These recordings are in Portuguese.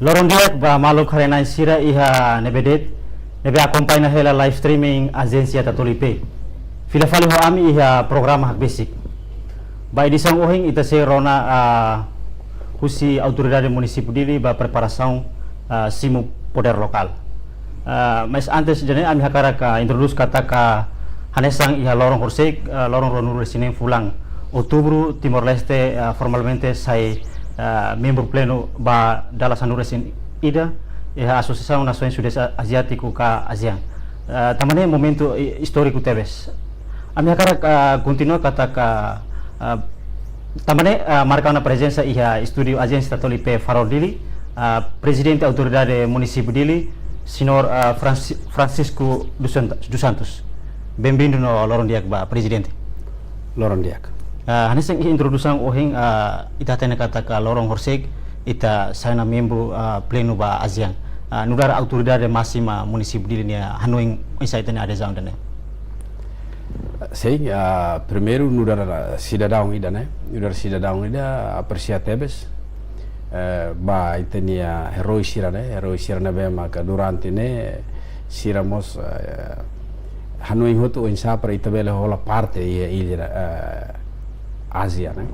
Lorong dia ba malu karena sira iha nebedet nebe acompanha hela live streaming agência Tatulipe. Fila fali ho ami iha programa hak basic. Ba edisang ohing ita se rona husi autoridade município dili ba preparação simu poder lokal. Mas antes jane ami hakara ka introduce kata ka hanesang iha lorong horsek lorong ronur sinen fulang outubro Timor Leste formalmente sai membro pleno ba dala sanuresin ida a Associação Nações Sudeste Asiático ka ASEAN. Tamane momento histórico tebes. A minha cara continua kata ka tamane marca na presença iha estúdio Agência Tatulipe Farol Dili, presidente autoridade município Dili, senhor Francisco dos Santos. Bem-vindo no Lorong Diak ba presidente. Lorong Diak. Hanesang introdução ohing ita tena kata ka lorong horsek ita sana membro pleno ba ASEAN nudara autoridade máxima município dili nia hanoing insight tena ada zang dane. Sim, primeiro nudara cidadão ida né, nudara cidadão ida apreciatebes ba itenia heroi sira né bema ka durante né siramos hanoing hotu insa para itabele hola parte ilha Ásia, né?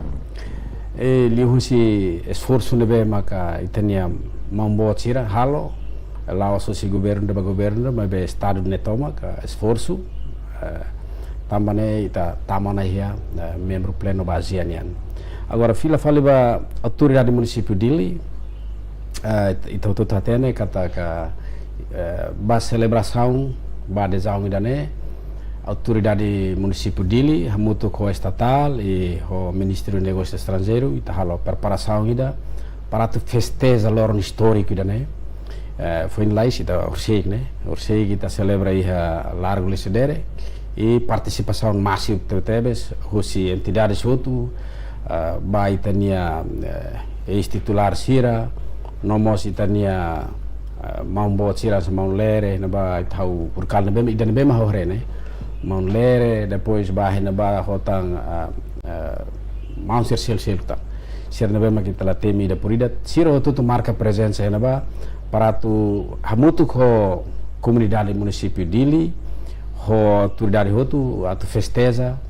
E lihusi esforço nebe maka itania mambo tira halo lá o governo mas be estado netoma ka esforço tambane ita tamana ia membro pleno ba ASEAN. Agora fila fali ba autoridade município dili ita tatene kata ka ba celebração ba desau idane autoridade município dili hamutu ko estatal e o Ministério do Negócio Estrangeiro ita halo preparação ida para tu festeja lorong histórico ida né foi em lais ita orsei kita celebra iha largo lesedere e participação massiva tebes hosi entidades outro ba itania ex-titular sira nomos itania mambo sira semau lere na ba tau purkal na bem idan bem hore né Mount Lere, depois bahe na ba hotang Mount Sel tá. Sir na ba makita la temi da purida. Siro tu marca presença na ba para tu hamutu ko comunidade município dili ho autoridade hotu atu festeja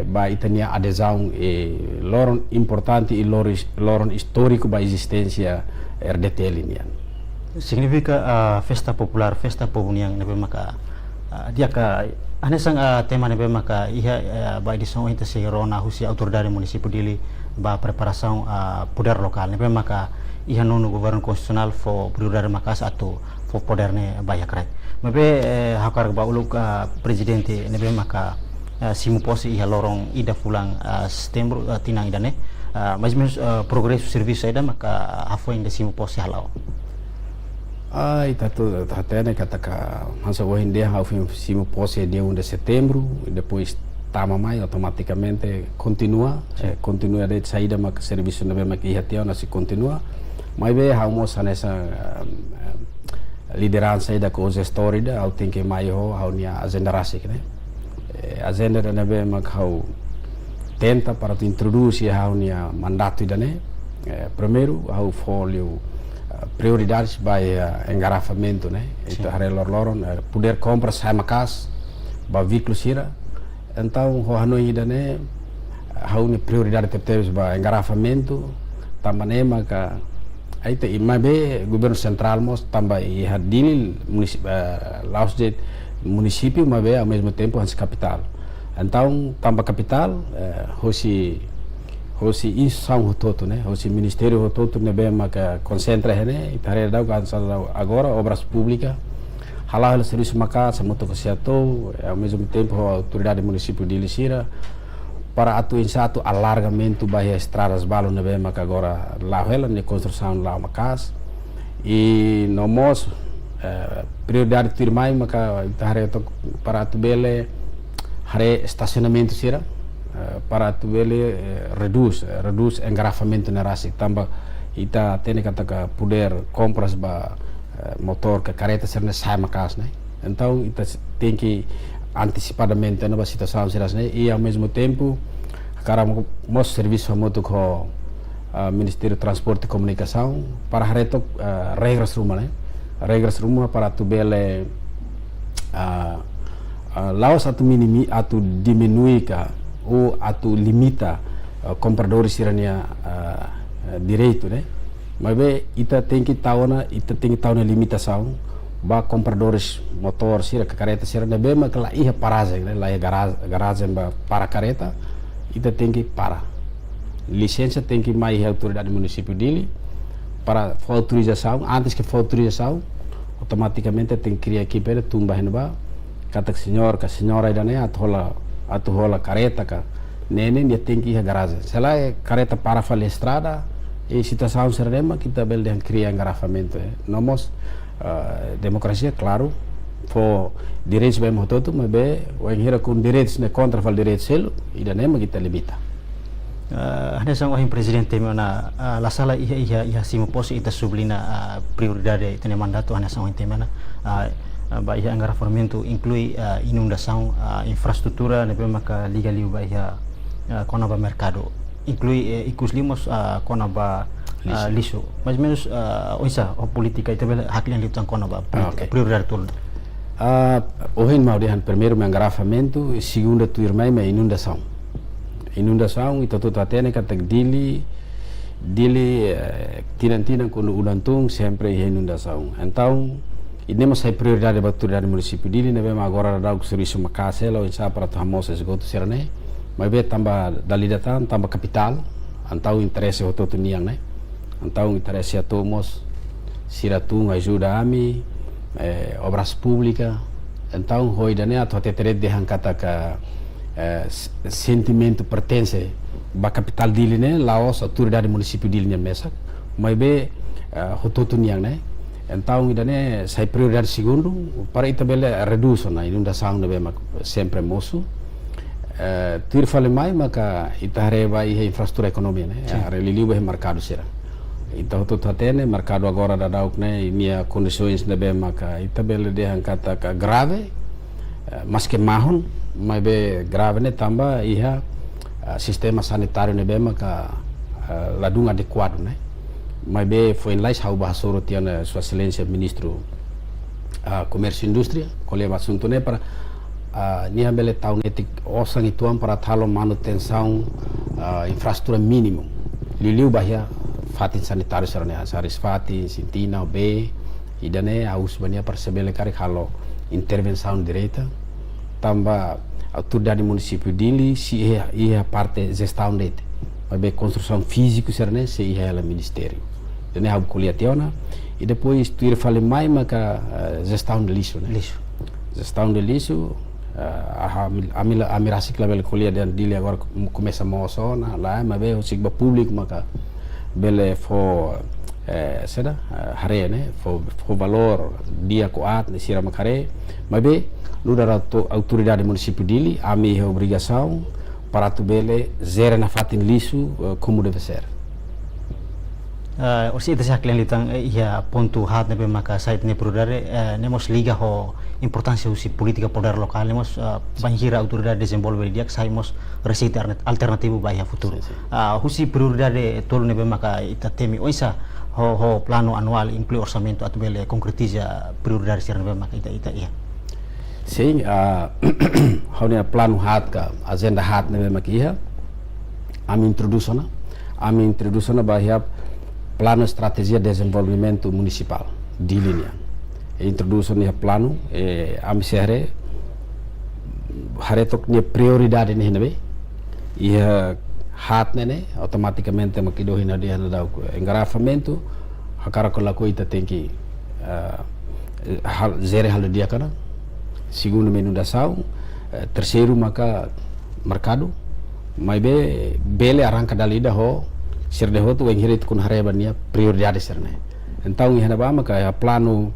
ba itania adesão e lorong importante e lorong histórico ba existência RDT linian. Significa festa popular, festa povuniang nabe maka dia ka hanesang tema nabe maka iha ba edisong ita se rona husi autoridade município dili ba preparação poder lokal nabe maka iha nonu governo constitucional fo prioridade makas atau fo poderne ba yakrai mabe hakar ba uluk presidente nabe maka simu posi iha lorong ida fulang setembro tinang idane mais menos progresso serviço ida maka hafo inda simu posi halau. Ita tu tatene kata ka hansa hoje dia simu pose dia 1 de setembro e depois tama mai automaticamente continua de saída mak serviço na bema que hatiau nasi continua mai be hamos nessa liderança da co gestor da au tem que mai ho hau nia agenda rasik né agenda na bema hau tenta para tu introduzir hau nia mandato da né primeiro hau folio prioridades by engarrafamento, né? Itu hari lor-loron poder compra sama kas ba veículo sira. Então ho hanoi ida né hauni prioridade tepes ba engarrafamento tambane maka aite imabe governo central mos tamba i hadili lausjet município mabe ao mesmo tempo hans capital. Então tamba capital hosi insang hototo né hosi ministério hototo ne bema ka concentra né itare dau kan agora obras públicas halal serviço maka samuto kesiato ao mesmo tempo a autoridade município de Lisira para atu insatu alargamento baia estradas balo ne bema ka agora lá ela ne construção lá makas e nomos prioridade tirmai maka itare para atu bele hare estacionamento sira para tu bele reduz engarrafamento na rasi tamba ita tene kata ka poder compras ba motor ka careta serna sai makas né então ita tem que antecipadamente na situação será né e ao mesmo tempo cara mos serviço moto ko Ministério Transporte e Comunicação para retok regras rumah né, regras rumah para tu bele laos atau atau diminui ka ou atau limita compradores sirania direito né, mas ita tem que tahu na limitação ba compradores motor sira ke kareta sira ne bema kala iha paragem né, lá garagem ba para kareta ita tem que para licença tem que mais a autoridade do município dele para autorização, antes que for autorização automaticamente tem que criar equipe de tumba henba kata senhor ka senhora ida né atu hola careta ka nene dia tem que ir a garagem se lá é careta para fala estrada e situação serema kita bel dan criar engarrafamento nomos democracia claro for direitos bem mototo mas be o enhira com direitos ne contra fal direitos selo ida nema kita limita hanya sang ohing presidente mana la sala iha simo posi ita sublina prioridade itene mandato hanya sang ohing temana ba iha engarrafamento inclui inundação infraestrutura nebe maka liga liu ba iha kona ba mercado inclui ikus limos kona ba liso mais menos oisa o política ita bela haklian liu tang kona ba prioridade tul ohing mau dihan primeiro engarrafamento e segunda tu irmai me inundação itu tuh atene kata dili tinan quando udantung sempre inundação então idemos sai prioridade batu dari município dili nebe agora dá o serviço macaselo insa para tamos esgoto serane mas be tambah dali datang tambah capital então interesse o todo niang né então interesse a tomos siratung ajuda ami obras públicas então hoidane atau teteret dehan kata ka sentimento pertence ba capital dili né laos autoridade município dili né mesa mas be hototo niang né então idane sai prioridade segundo para itabele redução na inundação né sempre moço tir fale mai maka itare vai infraestrutura economia né reliliu be mercado sira ita hototo atene mercado agora da dauk né inia condições né be maka itabele de kata ka grave mas que mahon mas be grave né tambah iha sistema sanitário né be maka ladung adequado né mas be foi em lais hau bahasoro tiana sua excelência ministro comércio e indústria colhe assunto né para nia bele taun etik osang ituan para talo manutenção infraestrutura mínimo liliu bahia fatin sanitário sarane saris fatin sintina be idane aus bania persebele kari halo intervenção direita tambah autoridade município dili si ia parte gestão dele mas be construção física serane se ia ela ministério dene hab kuliationa e depois tu fale mai maka gestão de lixo né gestão de lixo amirasi label kuliah dan dili agora começa mosona lá mas be o sigba público maka bele fo seda hare né fo valor dia coat ne sira makare mas be ludara autoridade município dili ami obrigação para tu bele zero na fatin lisu como deve ser orsi ita sa klen litang ia pontu hat nebe maka site ne prudare nemos liga ho importância usi política poder lokal nemos banhira autoridade desenvolver diak saimos receita alternativo bahia futuro husi prioridade tol nebe maka ita temi oisa ho plano anual inclui orçamento atbele concretiza prioridade sir nebe maka ita ia sim haunia plano hat ka agenda hat nebe maka ia ami introdução bahia plano estratégia de desenvolvimento municipal di linha introdução nih plano am sehre haretok nih prioridade nih nabe ia hat nene automaticamente makido hina dia na dau engarrafamento hakara ko lako ita tenki zere hal dia kana segundo inundação terceiro maka mercado mai bele arranca dalida ho sirde ho tu enghirit kun harebania prioridade serne então ihana ba maka plano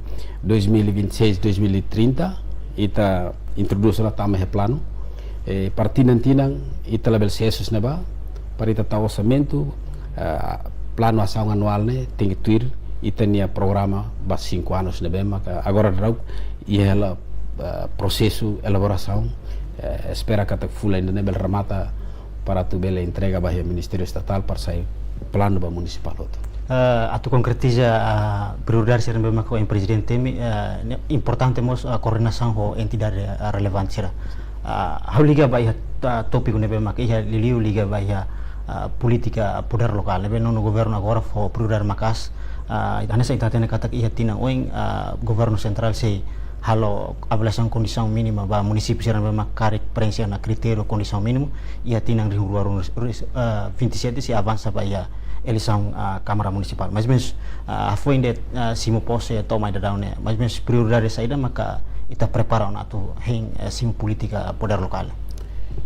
2026-2030 ita introdução na tama plano partinantinang ita label sesos na ba para ita ta orçamento plano ação anual ne tem que tuir ita nia programa ba 5 anos na ba maka agora drau ihela processo elaboração espera que ta full ainda ne bel ramata para tu bela entrega bahia Ministério Estatal para sair plano ba municipal hoto. Atu concretiza prioridade ser memang ko presidente temi importante mos coordenação ho entidade relevante sira. Hau liga ba topik ne memang ia liliu liga ba politika poder lokal ne no governo agora fo prioridade makas ane sa itatene katak ia tina oing governo central se halo avaliação condição mínima ba município sira memang karek preencher na critério condição mínimo ia tinang ruar 27 se avança ba ia eleição Câmara Municipal. Mas mesmo foi ainda simo posse toma da down mas mesmo prioridade saída maka ita prepara untuk simo política poder local.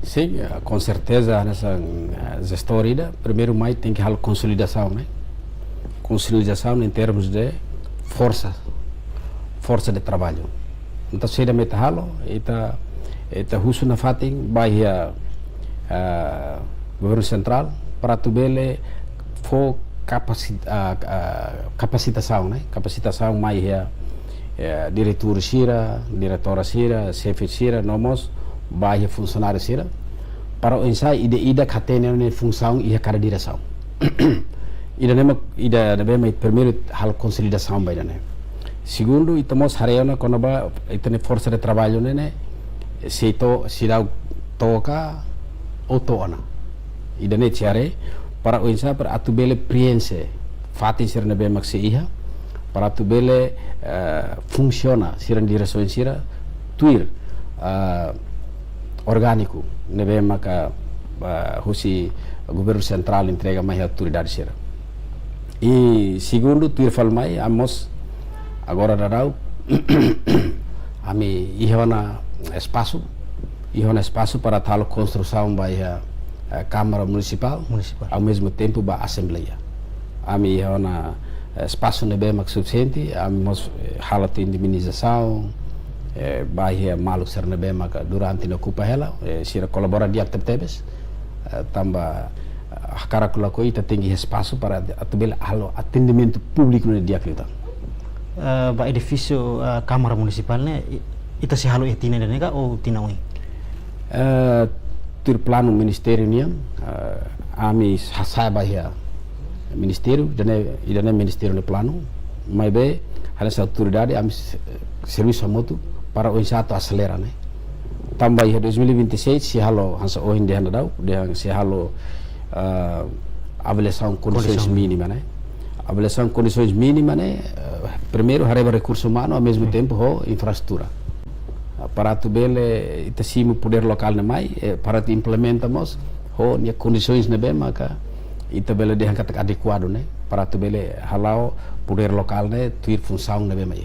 Sim, com certeza nessa gestão primeiro mais tem que haver consolidação, né? Consolidação em termos de força de trabalho. Então se da meta halo ita husu na fating bahia governo central para tu bele for capacitação, né? Capacitação mais diretor sira, diretora sira, chefe sira, nomos bahia funcionário sira para o ensaio ida catena ne função e a cada direção. ida bema primeiro hal consolidação baida né. Segundo itamos hareona quando ba itane força de trabalho né se dá toca autona. Ida ne tiare para o ensaio para atubele priense fatin sira ne bema se iha para atubele funciona sira direção sira tuir orgânico ne bema ka husi governo central entrega mais autoridade sira. E segundo tuir falmai amos agora darau ami ihona espaço para tal construção bahia Câmara Municipal ao mesmo tempo ba Assembleia. Ami ihona espaço ne bem suficiente, ami halat indemnização bahia malu ser ne bem durante na ocupa ela, sira colabora dia tebes tamba cara ko ita tinggi espaço para atubel atendimento público no dia kita. Ba edifício Câmara Municipal né ita se halo etina nega ou tinawi? Tur plano ministério niam ami hasai bahia ministério idane ministério no plano mas be hal essa autoridade ami serviço moto para o insato acelera né tambah ia 2026 se halo hansa o hindi handau dia se halo avaliação condições mínimas né avaliação condições mínimas né primeiro hareba recurso humano ao mesmo tempo ho infraestrutura para tu bele itasimo poder local na mai para tu implementamos ho nia condições na bem maka ita bele de hankat adequado né para tu bele halau poder local né tuir função na bem mai.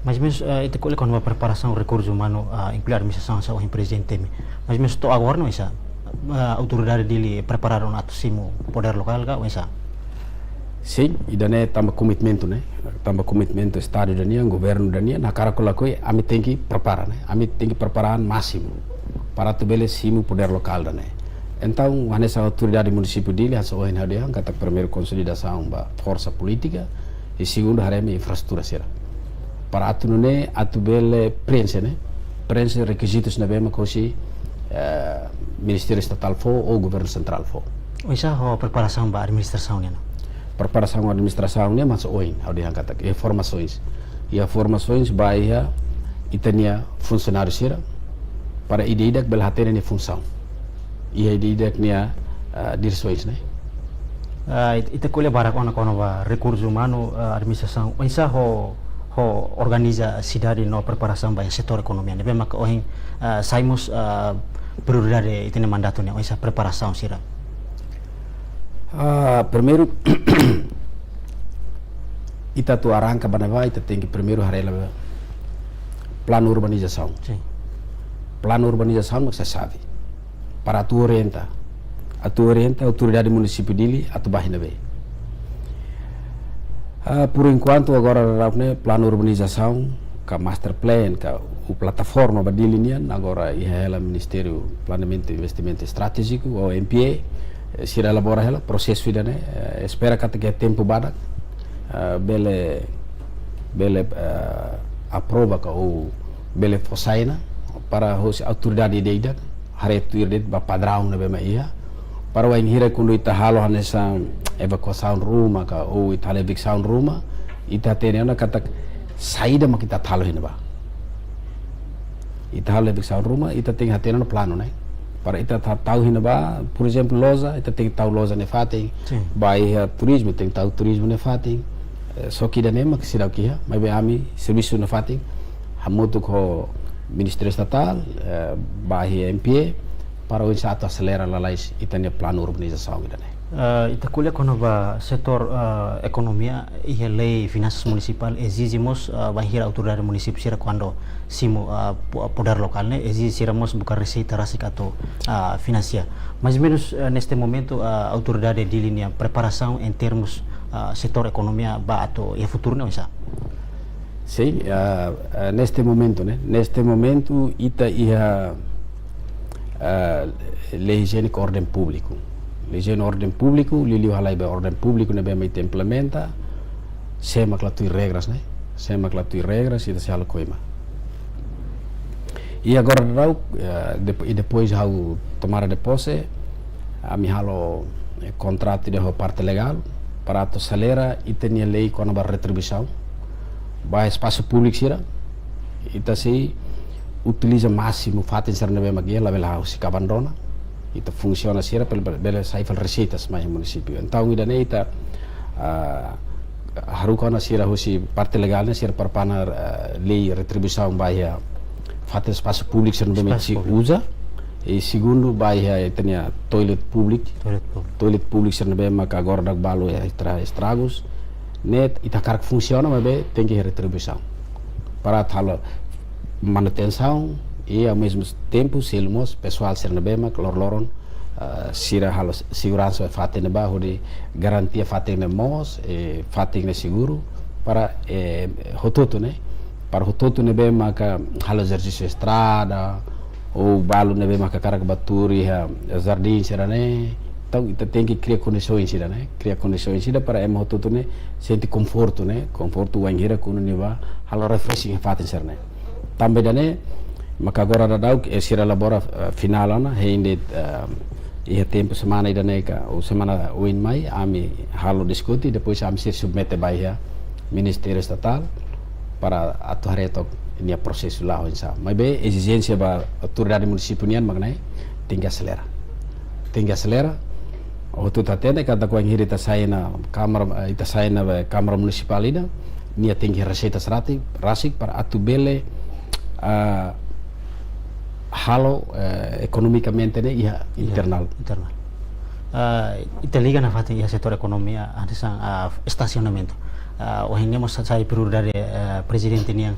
Mas mesmo ita kole con uma preparação recursos humanos incluir administração sa o presidente mas mesmo to agora não isa autoridade dele prepararam atu simo poder local ka isa. Sim, idane tambah komitmen né? Tambah komitmen estado dania, governo dania, na cara kolakoi ami tem que preparar, né? Ami tem que preparar máximo para tu bele simo poder local né? Então, nessa autoridade município dele, essa ONG dia, kata primeiro consolidação ba força política e segundo hareme infraestrutura será. Para atu né, atu bele prensa né? Prensa requisitos na bema kosi Ministério Estatal fo ou governo central fo. Isa ho preparação ba administração né? Preparação administração né mas oin ao dia kata informações baia itania funcionário sira para ide belhatene função e ide nia direções né ita kole barak ona kono ba recursos humanos administração isa ho organiza cidade no preparação baia setor economia ne bema oin saimos prioridade itene mandato ne isa preparação sira. Primeiro ita tu arranca banava ita tem que primeiro harela plano urbanização. Sim. Plano urbanização você sabe para tu orienta a autoridade município dele a tu bahina be. Por enquanto agora né plano urbanização ka master plan ka o plataforma badili nian agora ela Ministério Planejamento e Investimento Estratégico ou MPA sira elabora ela processo ida né espera que tempo badak bele aprova ka ou bele fosaina para a autoridade ida hare tuir det ba padrão na bema ia para o hira quando ita halo nessa evacuação rumah ka ou ita evacuação rumah ita terena kata saída mak kita halo hina ba ita halo evacuação rumah ita tem hatena no plano né para ita tahu hina ba por exemplo loja ita tem tahu loja ne fating vai turismo tem tahu turismo ne fating só que dane mak sirau kia mai be ami serviço ne fating hamutu ko Ministério Estatal vai MPA para o insato acelera lalais itania plano urbanização idane ita kuliah kono ba setor ekonomia ia lei finanças municipal exigimos bahira autoridade município sira quando simo poder local né exigimos bukan receita rasik atau finansial mais ou menos neste momento a autoridade de linha preparação em termos setor ekonomia ba atau ia futuro né bisa. Sim, neste momento, né? Neste momento, ita ia lei higiênica ordem público. Lei higiênica ordem público, liliu halai be ordem público, né? Bem ita implementa, sema clatui regras, né? Sema clatui regras, ita se hala coima. E agora rau, e depois hau tomara de posse, a mi halo contrato de parte legal, para to salera, ita nia lei com a retribuição. Vai espaço público sira ita se utiliza máximo fatin serna be magia la bela house abandona ita funciona sira pela saifal receitas mais município então ida ita harukana sira house parte legal né sira parpana lei retribuição vai fatin espaço público serna be se usa e segundo vai tenia toilet público serna be mak agora dag balo estragos net ita karak funciona mas bem tem que retribuição para tal manutenção e ao mesmo tempo selmos pessoal ser na bema lor-loron sira halos segurança fatin ba de garantia fatin mos e fatin seguro para hototo né para hototo ne bema ka halos exercício estrada ou balo ne bema ka karak baturi jardim serane então ita tem que criar condições sira né criar condições sira para emo tudo né sente conforto né conforto wangira kuno ni ba halo refreshing fatin sir né também dane maka agora dadau sira labora final ana hende ia tempo semana ida neka ou semana win mai ami halo diskuti depois ami ser submete baia Ministério Estatal para atuar itu ini proses lá insa mas be exigência ba autoridade municipal nian magnai tinggi acelera o tu tatene kata ko ngiri ta saina kamar municipal ida nia tinggi receita rasik para atubele halo economicamente ne ia internal ita liga na fati ia setor ekonomia ada estacionamento ohinemos sai prioridade presidente niang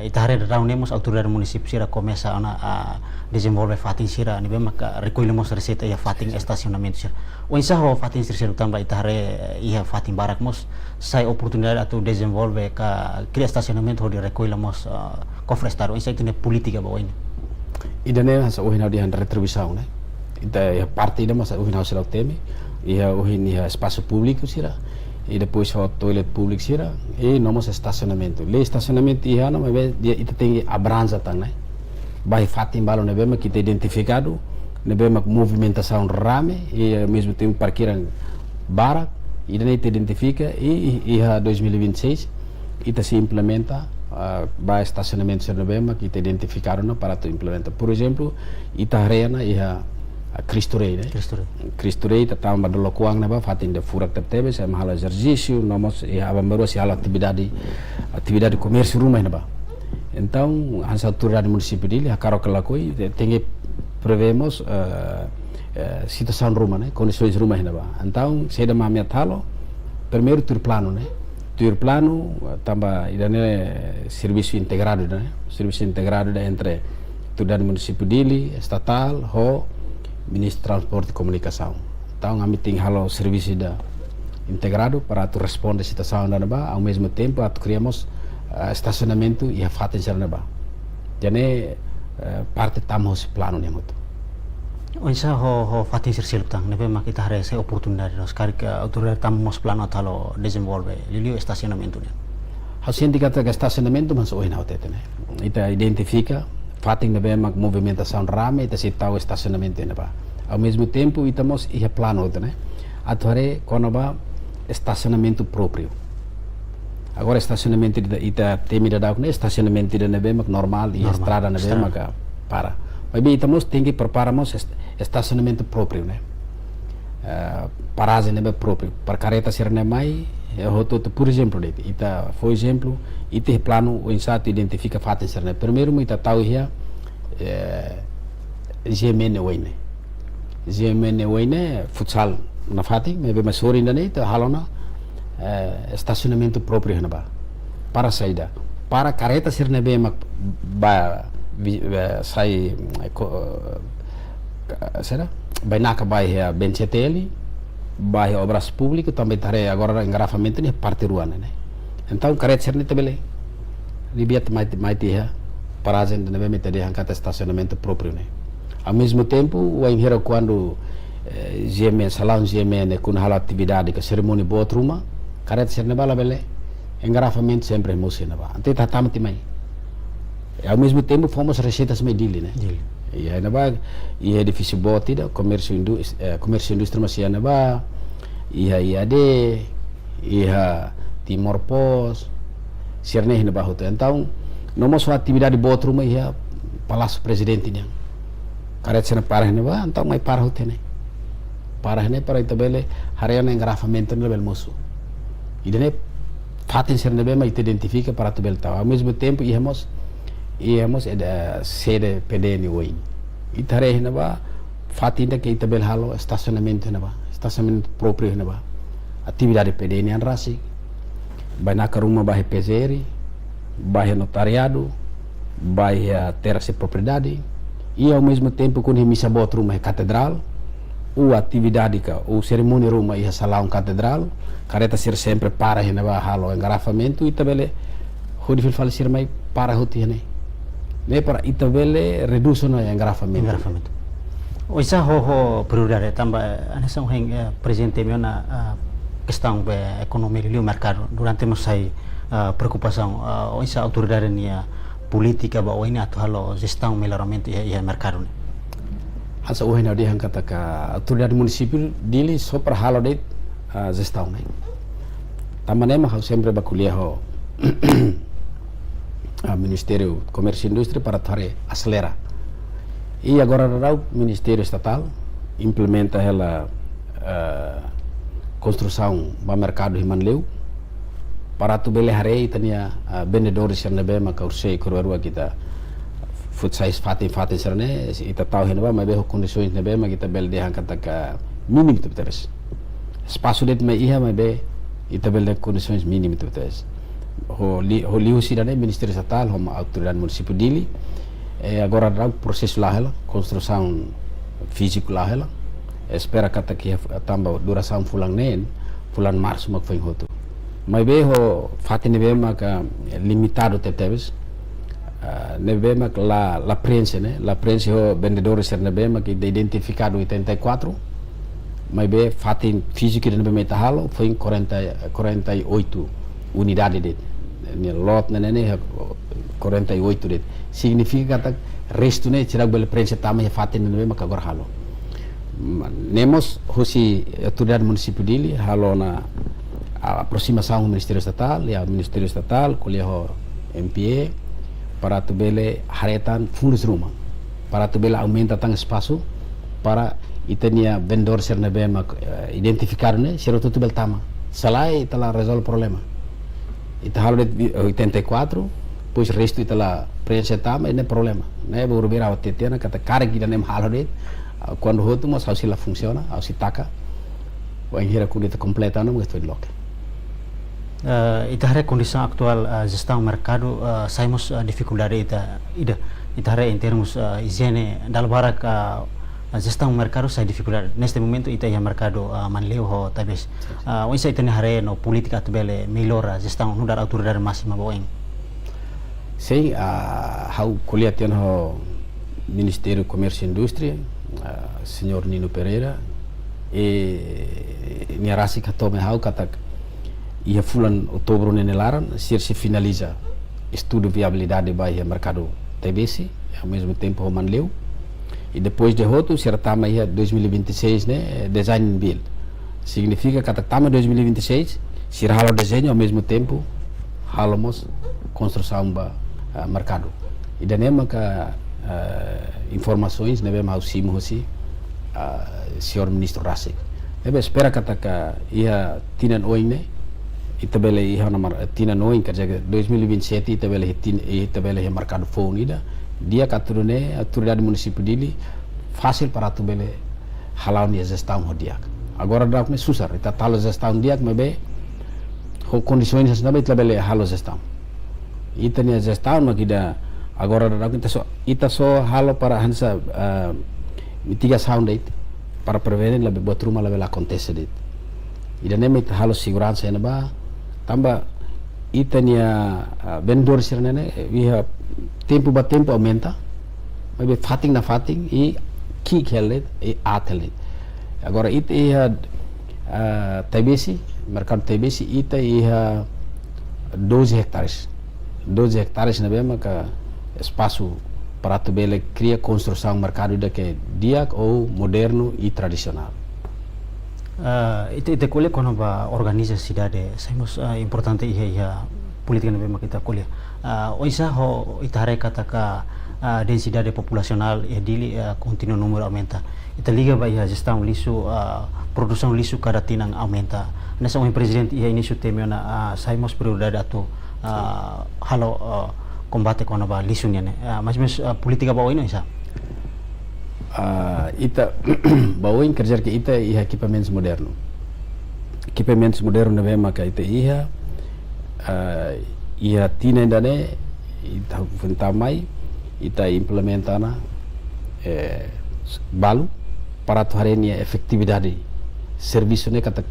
ita hare raunemos autoridade município sira começa a desenvolver fatin sira ni bem recolhemos receita ia fatin estacionamento sira o insaho fatin sira tambah ita hare ia fatin barakmos sai oportunidade atau desenvolver ka cria estacionamento de recolhemos cofrestar o insa itu ne politika bawa ini idane hasa ohinau di retribuição né ita parte ida mas ohinau sira teme ia ohinia espaço público sira e depois o toilet público sira e nomos estacionamento le estacionamento ia não mas ita tem abranza tang né vai fatin balo ne bema kita identificado ne bema movimentação rame e ao mesmo tempo parkiran barak ida ita identifica e ia 2026 ita se implementa vai estacionamento sira ne bema kita identificaram para tu implementa por exemplo ita arena ia Cristo Rei, né? Cristo Rei tatang badolo kuang naba fatin de furak tebe saya mahal exercício nomos e abambaru se hal atividade comércio rumah naba então a autoridade municipal dele hakaro kelakoi tem prevemos situação rumah né condições rumah naba então seda mamia talo primeiro tur plano né tur plano tambah idane serviço integrado né serviço integrado entre autoridade municipal dele estatal ho Ministro Transporte e Comunicação. Então, kami tem halo serviço integrado para tu responder a situação na ba, ao mesmo tempo atu criamos estacionamento e a fatin na ba. Jadi parte tamos plano ne moto. Onsa ho fatin sir tang nebe makita hare se oportunidade nos kar ka autoridade tamos plano talo desenvolve lilio estacionamento ne. Hau sindicata que estacionamento mas oi na otete ne. Ita identifica fatin nebe mak movimentação rame ita se tau estacionamento ne ba. Ao mesmo tempo, estamos e plano, né? Atuare conaba estacionamento próprio. Agora estacionamento ita temi da né? Estacionamento da nebe mak normal e estrada nebe mak para. Mas bem, estamos tem que preparamos estacionamento próprio, né? Paragem nebe próprio. Para carreta ser ne mai, por exemplo, ita foi exemplo, ite plano o insato identifica fato ser ne. Primeiro ita tahu ia GMN Wayne. GMN Wayne futsal na fati, mebe masori na ita halona estacionamento próprio na ba. Para saída. Para carreta ser nebe mak ba sai será? Vai na bairro BNCTL, bairro obras públicas, também tare agora engarrafamento ne parte ruana, né? Então carreta ser ne tabele. Libiat mai tia paragem de nebe metade angkata estacionamento próprio, né? Ao mesmo tempo, o engenheiro quando GMN, salão GMN, com a atividade, que a cerimônia boa truma, careta ser nebala bele, engarrafamento sempre é moça neba. Ante tatama timai. Ao mesmo tempo, fomos receitas medili, né? E aí neba, e edifício boa tida, comércio indústria masih neba, e aí ade, e a Timor Pos, sirne neba hotel. Então, nós uma atividade boa truma e a Palácio Presidente né? Karet sena parah neba, então mai parah hotel né? Parah né para itu bele, harian engarrafamento nebe moço. E daí fatin ser nebe mai identifica para tu bel tahu. Ao mesmo tempo, íamos sede PDN hoje. E tareh neba, fatin da que itabel halo estacionamento neba, estacionamento próprio neba. Atividade PDN an rasi, banyak rumah bahe PZR, bahe notariado, bahe terra propriedade. E ao mesmo tempo, quando missa bot rumah catedral, ou atividade ou cerimônia rumah e salão catedral, careta ser sempre para neba halo engarrafamento e tabele hodifil falecir mai para hoti né? Ne para itabele reduz no engarrafamento. O isa ho prioridade tambah anessa heng presente miona questão economia e mercado durante masai preocupação o isa autoridade nia política ba ini atau halo gestão melhoramento e mercado. Asa o hena dia kata ka autoridade municipal dili so per halo det gestão né. Tamane mah sempre ba kuliah ho Ministério Comércio e Indústria para tare acelera. E agora o Ministério Estatal implementa ela construção do mercado de Manleu para tu beli hari tania vendedores yang nebe maka ursai korwarua kita food size fatin serne ita tahu henba mai beho condições nebe maka kita bel de kata ka minim tu teres espaço det mai iha mai be ita bel de condições minim tu teres ho liu sidane Ministério Estatal ho autoridade municipal dili agora o processo lá ela construção físico lá ela espera kata que tambah duração fulang nen fulan março mak foi hotu mai be ho fatin nebe maka limitado tetebes nebe mak la prensa né la prensa ho vendedores ser nebe mak identificado 84 mai be fatin físico nebe metahalo foi 48 unidade det lot nene 48 det significa kata resto ne cirag bel prensa tama ya fatin nebe mak agora halo nemos hosi autoridade municipal dili halo na aproximação do Ministério Estatal e ao Ministério Estatal colheu MPA para tu bele haretan fundos rumah para tu bele aumenta tang espaço para itania vendedor ser nebe mak identificar ne ser tu bel tama salai itala resolve problema ita halo de 84 pois resto itala prensa tama ne problema ne berbeda tetiana kata carga nem halo de quando hotu mas hausi la funciona hausi taka o engenheiro kunita completa não estou local. Itahare kondisi aktual gestão mercado saímos dificuldade itahare em termos higiene dalbarak gestão mercado sai dificuldade neste momento ita ya mercado manleu ho talvez o isa itane hare no política atbele melhora gestão no dar autoridade máxima boeng sei hau kuliah tian ho Ministério Comércio e Indústria senhor Nino Pereira e niarasi katome hau kata ia fulan outubro nenelaran se finaliza estudo viabilidade bairro mercado TBC ao mesmo tempo o Manleu E depois de outro, será tama ia 2026, né? Design build. Significa que até tama 2026, será halo desenho ao mesmo tempo, halamos construção ba mercado. E daí maka informações, né? Mas simo assim, senhor ministro Rasik. Nebe espera kata ka ia tinan oing ne, itabele ia namar tinan oing kerja 2027 itabele mercado phone ida. Dia katurune autoridade município dili fácil para tu bele halau ni gestão hodiak. Agora dá me susar, ita talo gestão diak mebe ho condições na bele bele halo gestão. Ita ni gestão makida agora dá ita so halo para hansa mitiga sound it para prevenir lebih buat rumah lebih acontece dit. Ida nem ita halo segurança ena ba tamba ita ni vendor sirnene we tempo ba tempo aumenta, mas fating na fating e kick helet e atelet. Agora ita ia TBC, mercado TBC ita ia 12 hectares na bema ka espaço para tu bele cria construção mercado da que diak ou moderno e tradicional. Ite kuliah kono ba organisasi dade, saimos importante ia politika na bema kita kuliah. Oisa ho itare kata ka densidade populacional e dili continua número aumenta. Ita liga ba ia gestão lisu produção lisu cada tinang aumenta. Nasa o presidente ia início teme na saimos prioridade atu halo combate kono ba lisu ne. Mas politika ba oino isa. Ita bawin kerja ke ita ia equipamentos moderno. Equipamentos moderno na bema ka ita ia tina indane ita funtamai ita implementana balu para tu hari ni efektividade serviço ne kata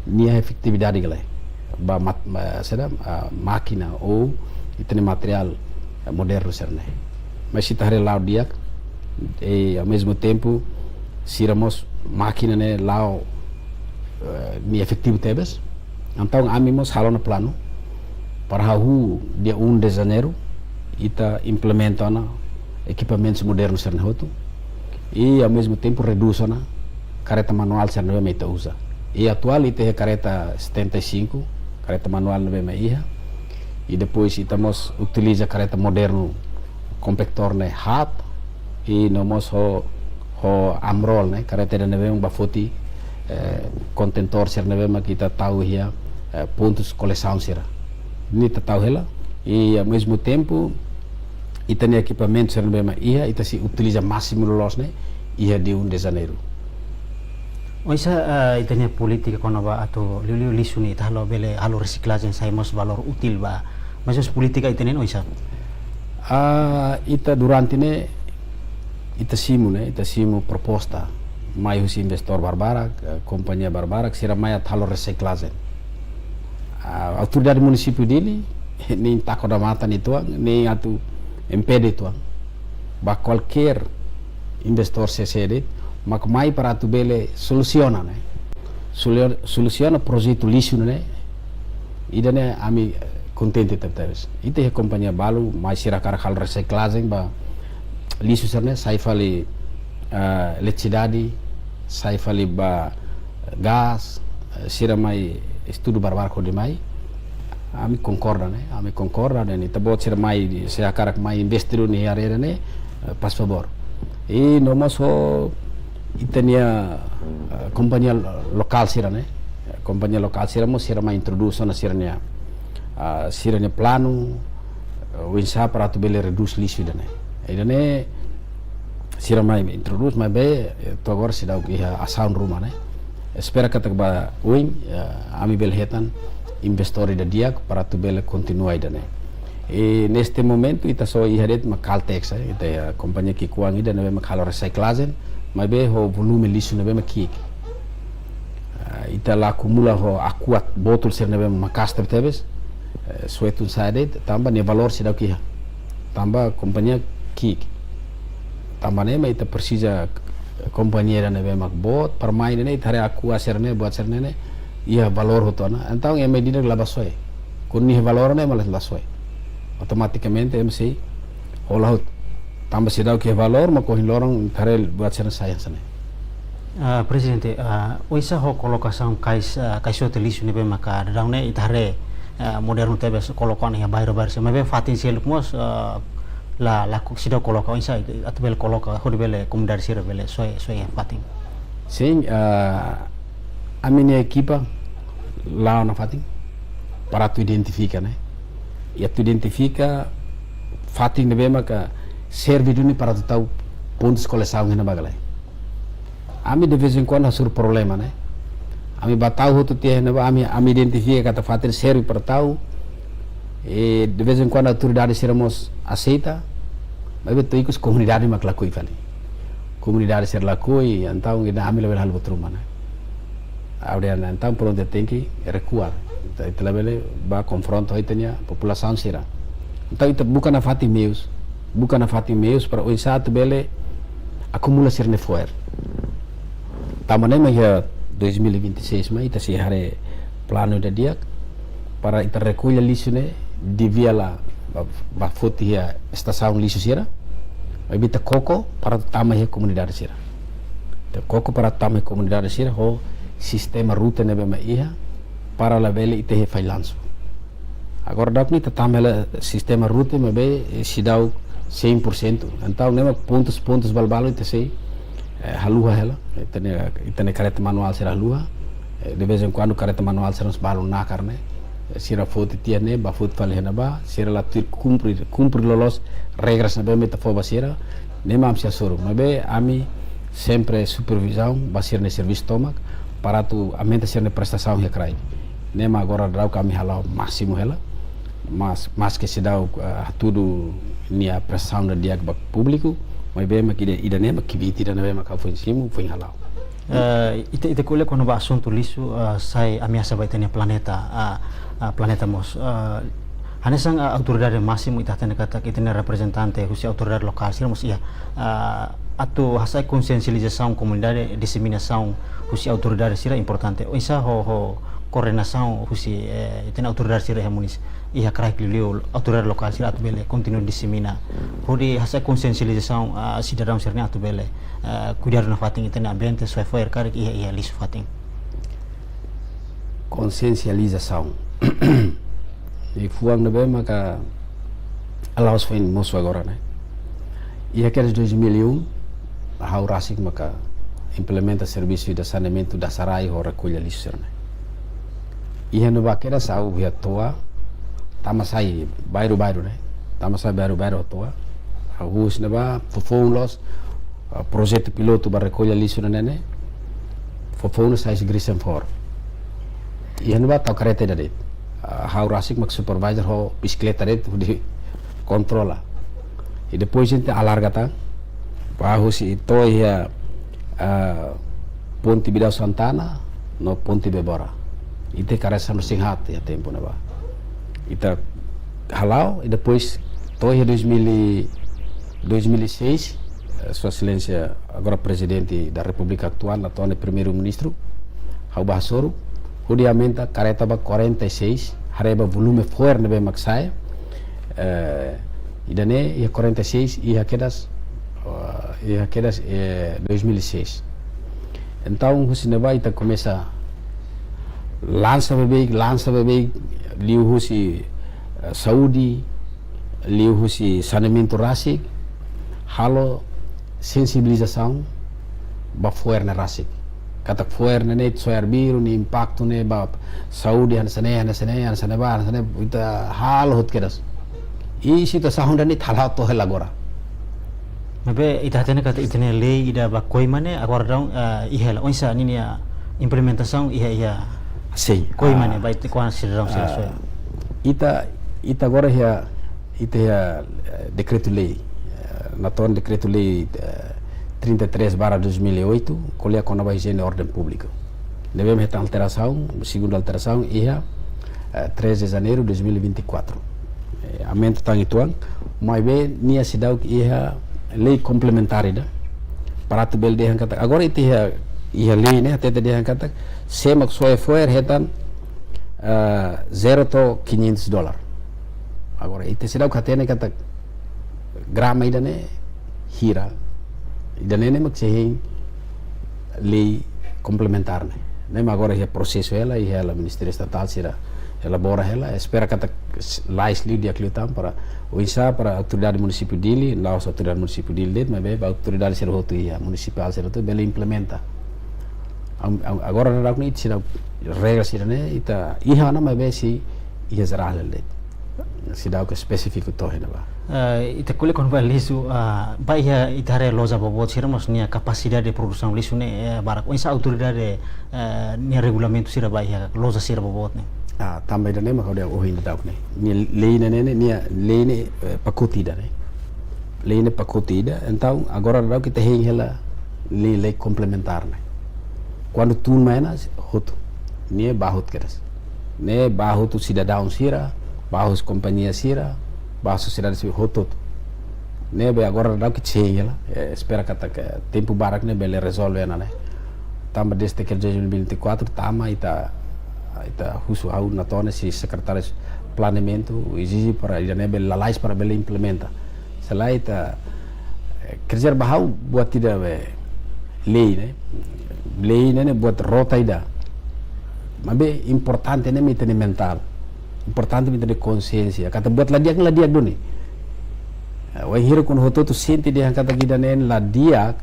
ni efektividade gale ba máquina ou itene material moderno serne mas ita hari lau diak e ao mesmo tempo siramos máquina ne lau ni efetivo tebes então amimos halona plano para dia 1 de janeiro ita implementana equipamentos modernos serna hotu e ao mesmo tempo reduzana careta manual serna bema ita usa e atual ita é careta 75 careta manual na bema ia e depois itamos utiliza careta moderno compactor ne hat e nomos ho amrol ne careta na bema bafoti contentor serna bema kita tahu ia pontos coleção será nita tahu hela e ao mesmo tempo ita ne equipamento serna bema ia ita se utiliza máximo los ne ia de 1 de janeiro. Oisa ita ne politika kono ba atau liu lisu ni ita halo bele halo reciclagem saimos valor util ba mas politika ita ne oisa ita durante ne ita simu proposta mai husi investor barbarak companhia barbarak sira mai halo reciclagem autoridade município dele nem taco da mata ni tuang nem atu impede tuang ba qualquer investor CCD mak mai para tu bele solusiona né solusiona projeto lixo né idane ami contente tetes ite é companhia balu mai sirakar hal reciclagem ba lixo serne sai fali eletricidade sai fali ba gas sira mai estudo barbarco demais ami concorda né ita bot ser mai se akarak mai investiru ni area ne pas favor e nomos ho itania companhia local sira né companhia local sira mo sira mai introdução na sira ne plano winsa para tu bele reduz lixo né idane sira mai introduz mai be to agora se dá o que a sound rumah né espera kata ba wing ami bel hetan investori da diak para tu bele continua idane e neste momento ita so iharet ma Caltex ita companhia que kuang ida na mak halo reciclagem mas be ho volume lixo na be mak ita la acumula ho akuat botol ser na be makastab tebes suetun sadet tamba ne valor se da ki tamba companhia kik tamba ne ma ita precisa companhia na be mak bot permain ne ita aku aserne buat serne ne ia valor hotona então é medida que lava soe kun ni valor ne malas la soe automaticamente MC olah tambah sidau ke valor makohin lorong karel buat sayang sana. Presidente, oisa ho colocação caixa de lixo nebe maka daune itare moderno tebe colocan ya bairro se mebe fatin sel mos la sida coloca oisa atbel coloca hodbele comunidade sira bele soy fatin. Sim, a minha equipa lá na fatin para tu identifica, né? E tu identifica fatin nebe maka serve duni para tu tahu pontos coleção na bagalai. Ami de vez em quando hasur problema, né? Ami batau hotu tiah na ami identifica kata fatir serve para tahu. E de vez em quando a autoridade seremos aceita, mas betul ikut comunidade mak lakui fali. Comunidade ser lakui, então ida ami level hal betruma, né? Audian então pronto tem que recuar. Itu level ba confronto itanya população sira. Então itu bukan a fatir meus para o satu bele akumulasi ne foer. Tamannya mah 2026 mah ita sih hari plano da dia para ita recolha lixo né de via lá ba foto a estação lixo sira bita koko para tamah comunidade sira te koko para tamah comunidade sira ho sistema ruta né bema iha para la vele ite he failanso agora dak ni tamah sistema ruta me be sidau 100% então né pontos balbalo ite sei haluha hela itane kareta manual sira haluha de vez em quando kareta manual sira nos balon na carne sira foto tiane ba foto fale hena ba sira la cumprir lolos regras na be meta foba sira ne mam sia soro mabe ami sempre supervisão ba sira ne serviço tomak para tu amenta sira ne prestação he krai ne ma agora drau kami halau máximo hela mas que se dá tudo nia prestação da dia ba público mas bem aqui ida nem aqui viti ida nem aqui foi em cima foi halau. Ite kule kono ba assunto lixo sai ameaça vai ter planeta planeta mos. Hanesang autoridade máximo ita tene kata kita representante husi autoridade lokal sih mos ia atau hasai consciencialização comunidade disseminação husi autoridade sira importante. Oisa ho coordenação husi itena autoridade sira hemunis ia krai pilio autoridade lokal sira atu bele continue dissemina hodi hasa consciencialização cidadão sirnya atu bele cuidar na fating itena ambiente so foi kar ia liso fating consciencialização e fuang na be maka alaus foi moço agora né e aqueles 2001 a Haurasik maka implementa serviço de saneamento da sarai ho recolha lixo né e no baquera sau via toa tamasai baru né tamasai baru toa hus neba fofon los projeto piloto ba recolha lixo nene fofon sai grisen for e neba ta karete dade Haurasik mak supervisor ho bicicleta dade di controla e depois gente alargata ba husi to ia Ponte Bidau Santana no Ponte Bebora ite karesa no singhat ya tempo na ba ita halau e depois toia 2006 sua excelência agora presidente da república atual atual primeiro-ministro hau bahasoro hudi aumenta careta ba 46 hareba volume for nebe maksai idane ia 46 ia quedas 2006 então husineba ita começa lança bebê liu husi Saudi liu husi saneamento rasik halo sensibilização ba fuer na rasik kata fuer na net soar biru ni impacto ne ba Saudi han sane ba ita halo hot kedas isi to sahunda ni thala to hela agora mabe ita tene kata itene lei ida ba koi mane agora dong ihela onsa ni implementação ia sim koi mane ba ite kwa cidadão sila ita agora ya decreto lei na torre decreto lei 33/2008 colhe com nova higiene e ordem pública devemos ter alteração segunda alteração ia 13 de janeiro de 2024 aumento tang ituan mas bem nia sidau ia lei complementar ida para tu bel dehan kata agora ite ia lei né até dehan kata semak soe foer hetan 0 to $500 agora ite sidau katene kata grama ida né hira idane ne mak sehing lei complementar ne agora é processo ela e ela Ministério Estatal será elabora ela espera que lais li dia klitam para o isa para autoridade município dele lá as autoridade município dele mas bem autoridade será outro ia municipal será outro bela implementa agora não nem será regras será né ita iha na mas bem se ia será lele se dá o que específico torre na ba ita kuliah kon bal lisu ba ia itare loja bobot sira maksudnya capacidade de produção lisu ne barak o isa autoridade ne regulamento sira ba ia loja sira bobot ne também da nema kau dia ohin da ne ni leine ne ni leine pakotida ne leine pakotida então agora dá kita heng hela lei complementar ne quando tu mana hotu ni bahut keras ne bahut cidadão sira bahus companhia sira bahus cidadão sira hotu ne be agora dá kita heng hela espera kata tempo barak ne bele resolve na ne tamba deste que 2024 tama ita husu au na tona si secretário planeamento exige para idane bel lalais para bel implementa selain ita kerja bahau buat tidak lei ne buat rota ida mabe importante ne mitene mental importante mitene consciência kata buat ladiak doni wa hiro kun hoto tu senti dia kata gidane ladiak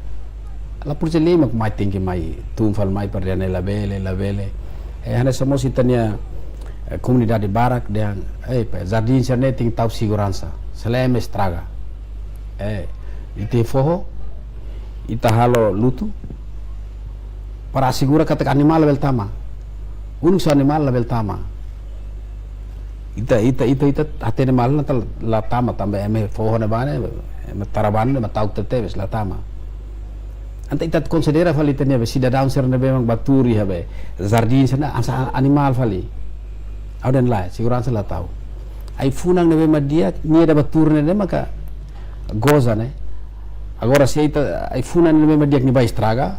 la purce lei mak mai tinggi mai tumfal mai per dia la bele hanya semua sitanya komunidade barak dan jardim serne ting tau segurança seleme estraga ite forro ita halo lutu para asegura kata animal level tama unus animal level tama ita hati animal na la tama tambah eme forro na bane taraban na tau teteves la tama anta ita considera fali tanya be cidadão ser na be mang baturi habe jardim sana asa animal fali au dan la segurança la tahu ai funang na be madia ni ada batur ne maka goza ne agora se ita ai funang na be madia ni ba estraga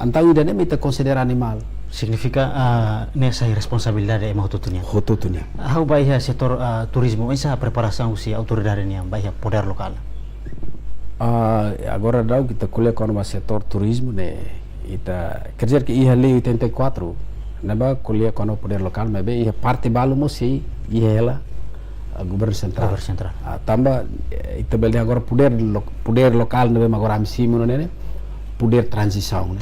antau ida ne ita considera animal significa nessa responsabilidade ema hotutunya how ba ia setor turismo esa preparação si autoridade ni ba ia poder lokal agora dá kita kuliah com o setor turismo né ita kerja que ia lei 84 naba kuliah com o poder local mas bem ia parte balu mosi ia ela governo central tambah ita beli agora poder local nebe agora amsimo né poder transição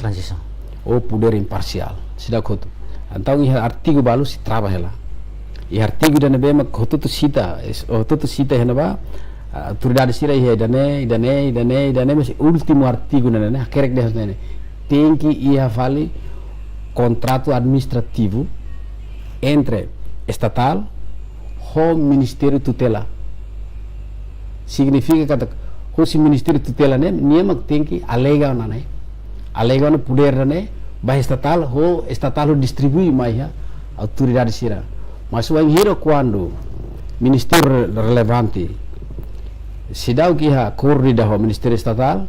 ou poder imparcial sida kotu então ia artigo balu si trabalha ela ia artigo da nebe mak hotu tu sita neba autoridade sira idane mas último artigo né kerek deh né tem que ia vale contrato administrativo entre estatal e ministério tutela significa que o ministério tutela né niamak tem que alega na poder né bah estatal distribui mais ya autoridade sira mas o hiro quando ministério relevante sidau kiha kurri daho Ministério Estatal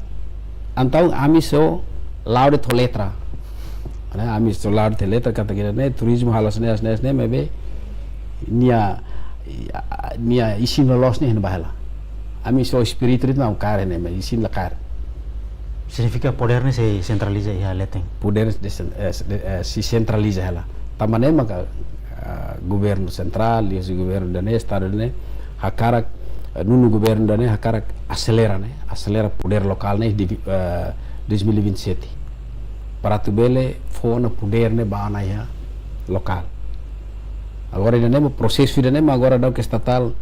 antau amiso laude to letra amiso laude to letra kata kira ne turismo halas ne mebe nia isim lolos ne bahala amiso espírito ritmo kare ne isim la kare significa poder ne se centraliza ya leteng poder se centraliza ela tamane maka governo central e governo da estado ne hakara nunu governo dane hakara acelera poder local ne 2027 para tu bele fona poder ne bana ya local agora ainda nem processo ainda nem agora dá que estatal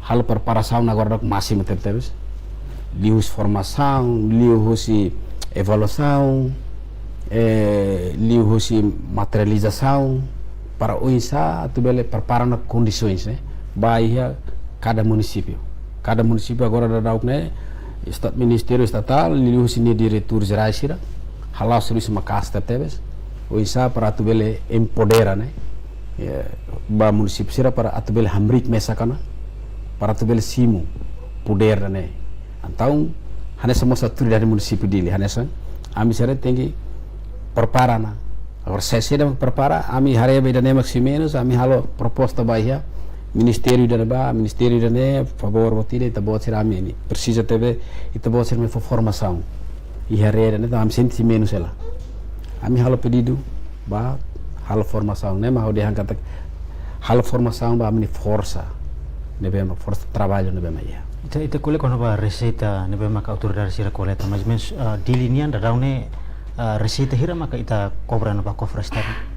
hal preparação agora dá máximo tertebes lius formação lius evaluação lius materialização para o insa tu bele preparar condições né baia cada município agora dá né Ministério Estatal liu sini diretor geral sira halau serviço macasta teves o isa para tu bele empodera né ba município sira para tu bele hamrit mesa kana para tu bele simu poder né então hanya semua satu dari município dele hanya san ami sira tinggi prepara agora se sira prepara ami hari beda ne maximenos ami halo proposta baia Ministério da Neba, Ministério da Ne, favor botida ita bot ser ami ini. Precisa teve ita bot ser me formação. E harera né, am senti menos ela. Ami halo pedido ba halo formação, né, mas o dia kata halo formação ba ami força. Nebe ma força trabalho nebe ma ia. Ita kule kono ba receita nebe maka autoridade sira koleta, mas di linian da daune receita hira maka ita cobra na ba cofre estado.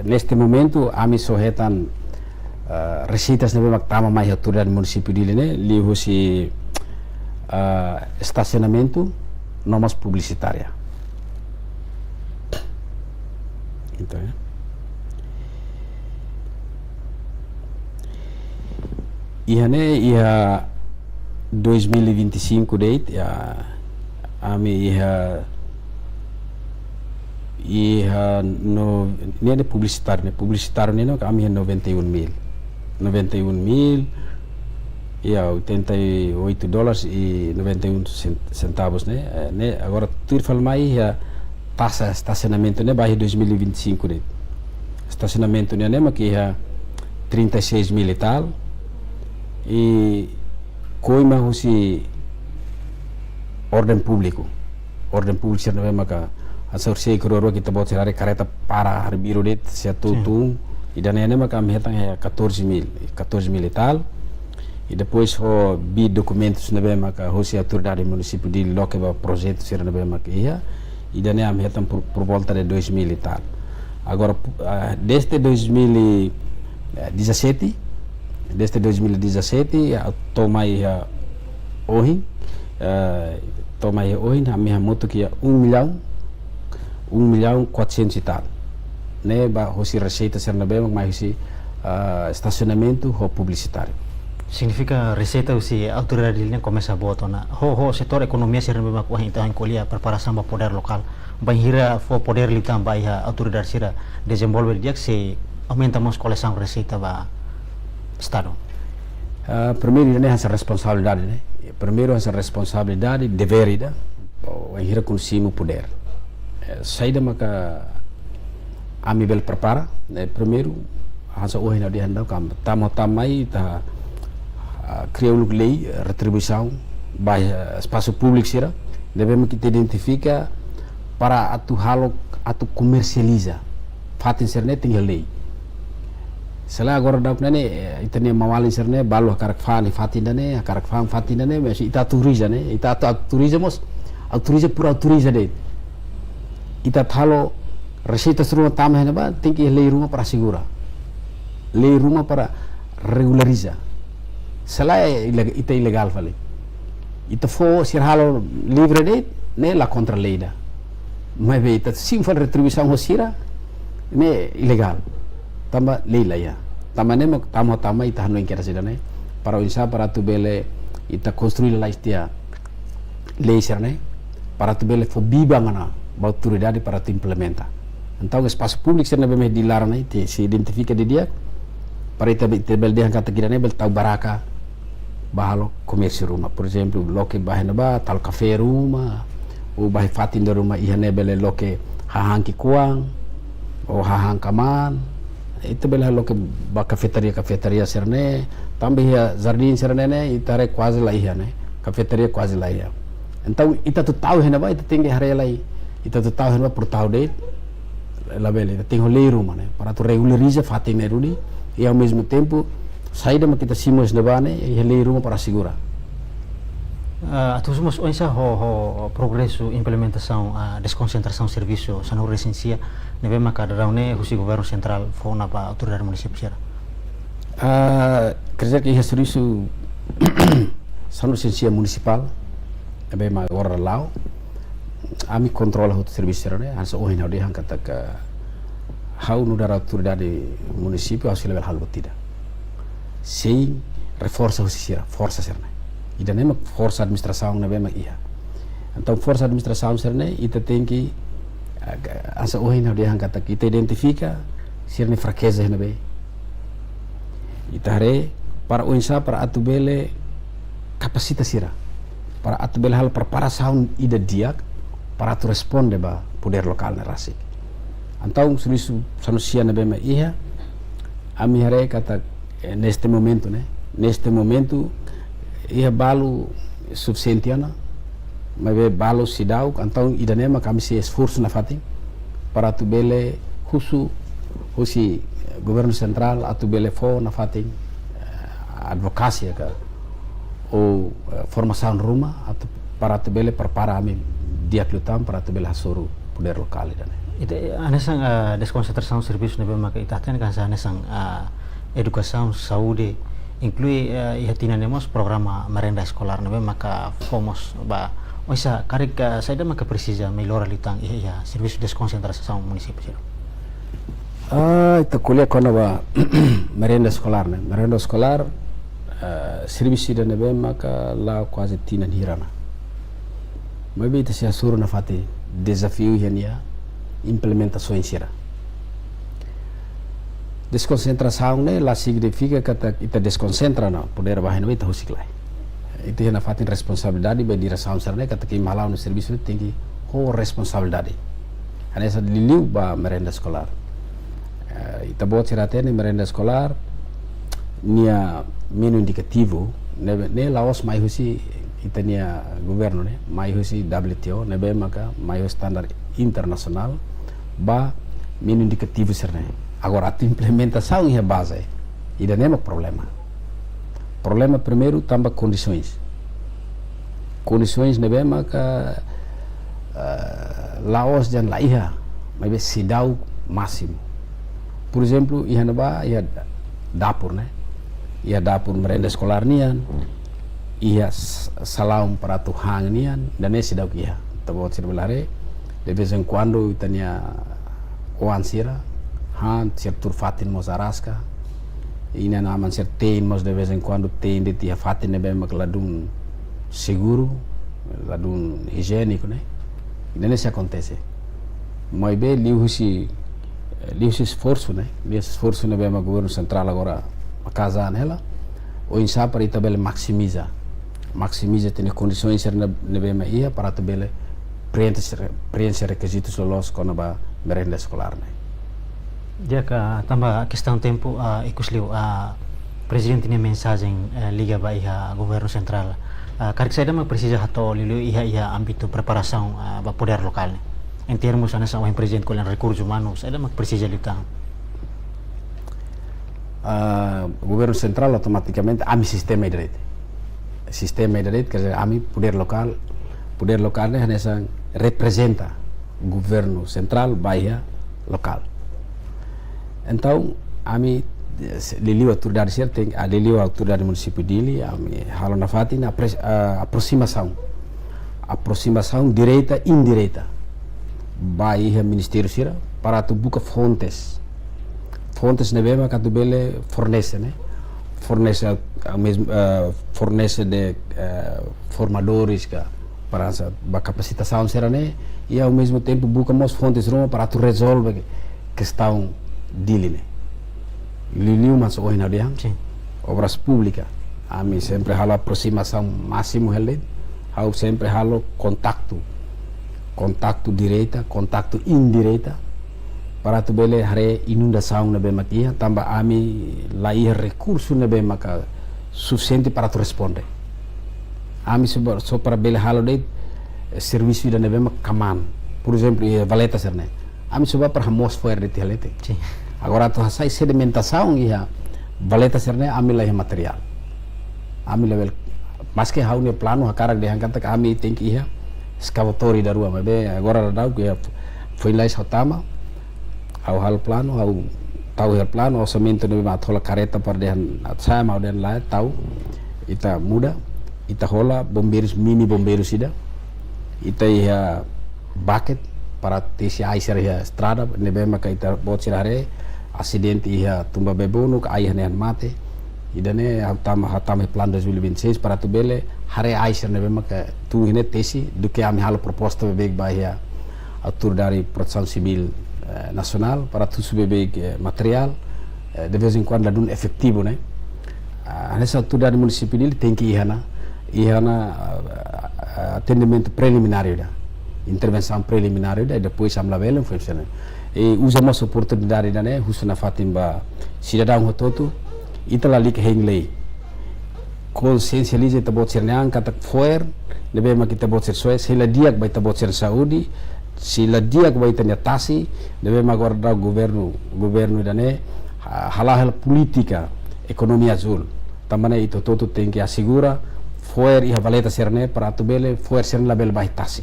Neste momento ami sohetan receitas nebe mak tama mai autoridade município dele né, li husi estacionamento nomas publicitária. Então, ia 2025 date ya ami no ini ada publicitário né kami 91.000 ya $88.91 né agora tudo fala mais ya taxa estacionamento né bairro 2025 né estacionamento né maqui ya 36.000 e tal e coima husi ordem público né maka asal sei keroro kita buat selari kareta para hari biru det satu e dan ene maka mehetang ya 14.000 e tal e depois ho bi documentos nebe maka hosi autoridade município de loke ba projeto ser nebe maka ia e dan ene mehetang por volta de 2.000 e tal agora desde 2017 tomai ohin a minha moto que 1.400.000 e tal né ba hosi receita ser na bem mais hosi estacionamento ho publicitário significa receita usi autoridade dele começa a botar na setor economia ser na bem ko então encolher preparação para poder local banhira for poder litam vai a autoridade sira desenvolver dia que se aumentamos coleção receita ba estado primeiro né essa responsabilidade né primeiro essa responsabilidade dever ida banhira consimo poder saída maka ami bel prepara né primeiro hasa ohin na dihandau kam tamai ta criou lei retribuição by espaço público sira devemos que identifica para atu comercializa fatin serne tinggal lei sela agora dauk nane itane mawalin serne balu karak fani fatin dane karak fam fatin dane masih ita turiza ne ita turiza mos autoriza pura autoriza de ita thalo receita rumah tamah na ba tinggi lei rumah para segura lei rumah para regulariza sela ita ilegal vale ita fo sir halo livre de ne la contra lei da mas be ita sim fa retribuição hosira ne ilegal tamba lei la ya tamba ne tama ita hanu ingkera sidane para insa para tu bele ita construir la istia lei serne para tu bele fo bibangana ba autoridade para tu implementa então espaço público serne be dilarang na ite se identifica de dia para ita bel dia kata kirane bel tau baraka bahalo comércio rumah por exemplo loke bahena ba tal café rumah o bahi fatin da rumah ihane bele loke hahang ki kuang o hahang kaman itu bela loke ba cafeteria serne também ya jardim serne ne itare quase lá ihane cafeteria quase lá ia então ita tu tahu hena ba ita tinggi hari lai ita tu tahu hena por tahu de la bele ita tinggi lei rumah ne para tu regulariza fatin ne rudi e ao mesmo tempo saída ma kita simos de bane e lei rumah para segura atusos onsa ho progresso implementação desconcentração serviço sanu recensia nebe maka daune husi governo central fona pa autoridade municipal kerja que serviço sanu recensia municipal nebe ma ora lao ami controla o serviço né ansa o hina de hankata ka hau no dara autoridade municipal hasil level hal botida sem reforça o sira força serna e daí força administração na bem ia então força administração serna ita tem que asa o hina de hankata kita identifica sirne fraqueza na bem itare para o insa para atubele kapasitas sira para atubele hal preparação ida dia para tu responde ba poder lokal na rasik Então, serviço sanusia na bema iha, a minha rei kata neste momento, né? Neste momento, iha balo suficiente ana, mas be balo sidau, então idanema kami se esforço na fatin para tu bele husi governo central atu bele fo na fatin advokasi ka ou formação rumah atau para tu bele prepara ami dia lutam para tu bele hasuru poder lokal idane. Ite anesang desconcentração serviço na bema ka itaten kan sa anesang educação saúde inclui tinanemos programa merenda escolar na bema ka fomos ba oisa karik saida maka precisa melhora litang serviço desconcentração município. Ita kuliah kona ba merenda escolar né? Merenda escolar serviço da nebe maka lá quase tinan hirana. Mas bem se assura na fati desafio ia implementação insira. Desconcentração né lá significa que ita desconcentra na poder bahan ita husiklai. Itu yang fatin responsabilidade bagi direção serne kata que malau no serviço tem que responsabilidade. Hanya sa diliu ba merenda escolar. Ita buat siratene merenda escolar nia menu indicativo ne laos mai husi ita nia governo ne mai husi WTO ne be maka mai husi standar internasional ba menu indicativo serne. Agora a implementação é base. E daí é problema. Problema primeiro também condições. Condições ne be maka laos dan laiha mas be sidau máximo. Por exemplo, ia dapur, né? Ia dapur merenda escolar nian, ia salam para Tuhan nian, dan esse dau ia. Tabo cirbelare, de vez em quando itania oansira, han certur fatin mos arasca, ina naman certain mos de vez em quando tem de tia fatin ne bem ladun seguro, ladun higiênico, né? E nesse acontece. Mas bem liu-se esforço, né? Esse esforço não é o governo central agora a casa nela, ou em para ita bele maximiza tem condições na bema ia para tu bele preencher requisitos lolos com a merenda escolar, né? Dia ka tambah questão tempo ikusliu presidente ni mensagem liga ba iha governo central karik saida ma precisa hato liu iha ambito preparação ba poder lokal né? Em termos nessa o presidente com recursos humanos, ele precisa lutar. O governo central automaticamente ami sistema de direito. Sistema de direito, quer dizer, ami poder local né, nessa representa o governo central, baia local. Então, ami liliu autoridade certa, liliu autoridade município dele, ami halo na fatin aproximação direta e indireta. Baia ministério sira para tu buka fontes ne bema que tu bele fornece né fornece de formadores para a capacitação sira né e ao mesmo tempo buka mais fontes para tu resolver questão dele né liliu mas hoje na dia obras públicas a mim sempre halo aproximação máximo hele hau sempre halo contato direta, contato indireta para tu bele hare inundação na bema kia tambah ami lai recurso na bema ka suficiente para tu responder. Ami so para bele halo de serviço da bema kaman. Por exemplo, valeta serne. Ami so para hamos for de telete. Agora tu sai sedimentação ia valeta serne ami lai material. Ami level mas que hau ne plano hakarak de hangkata kami tem que ia escavatório da rua, mas bem, agora dá que foi lá em Hotama, ao hal plano, ao tau hal plano, ao cimento de uma tola careta para den saya mau den lá tau, ita muda, ita hola bombeiros mini bombeiros ida, ita ia bucket para tesi air ia estrada, nebe maka ita bot sirare, acidente ia tumba bebono, air nehan mate, idane Hotama plan 2026 para tu bele hare aisir nebe maka tu ini tesi do que ami halo proposta bebek bahia atur dari proteção civil nacional para tu subebek material de vez em quando dun efetivo né nessa altura do município dele tem que ihana atendimento preliminar da intervenção preliminar da depois amla velen funciona usamos oportunidade dane husna fatimba cidadão hototo itala lik henglei konsensialize tabot sirnyang katak foer lebe ma kita bot sir sila diak bai tabot sir Saudi sila diak bai tanya tasi lebe ma guarda governo dane halahal politika ekonomi azul tamane itu toto tem que assegura foer iha valeta serne para tu bele foer serne label bai tasi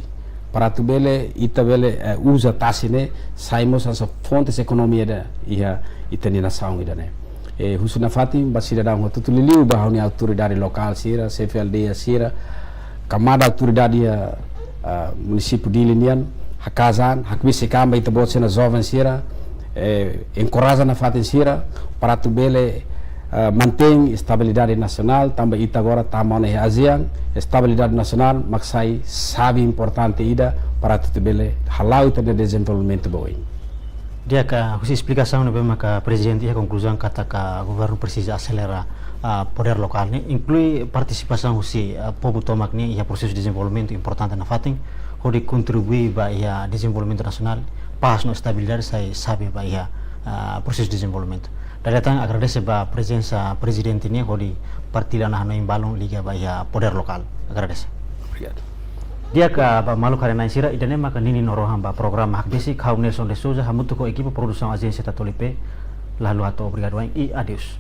para tu bele ita bele usa tasi ne saimos as fontes ekonomia da iha itani nação idane husna fatim basida dang hotu liliu bahuni autoridade lokal sira CFLD sira kamada autoridade município de Linian hakazan hakbisi kamba ita bot sena jovem sira encoraja na fatin sira para tu bele mantém estabilidade nacional também ita agora tamane ASEAN estabilidade nacional maksai sabe importante ida para tu bele halau ita de desenvolvimento boi dia ka husi explicação ne bema ka presidente a conclusão kata ka governo precisa acelerar poder local ne inclui participação husi povo tomak ne ia processo de desenvolvimento importante na fatin hodi contribuir ba ia desenvolvimento nacional paz no estabilidade sai sabe ba ia processo de desenvolvimento datang agradece ba presença presidente ne hodi partida na no imbalong liga ba ia poder local agradece obrigado dia ka ba malu karena sira idane maka nini noroham ba program hak basic Kau Nelson de Souza hamutu ko equipe produção agência Tatolipe lalu atau obrigado e adios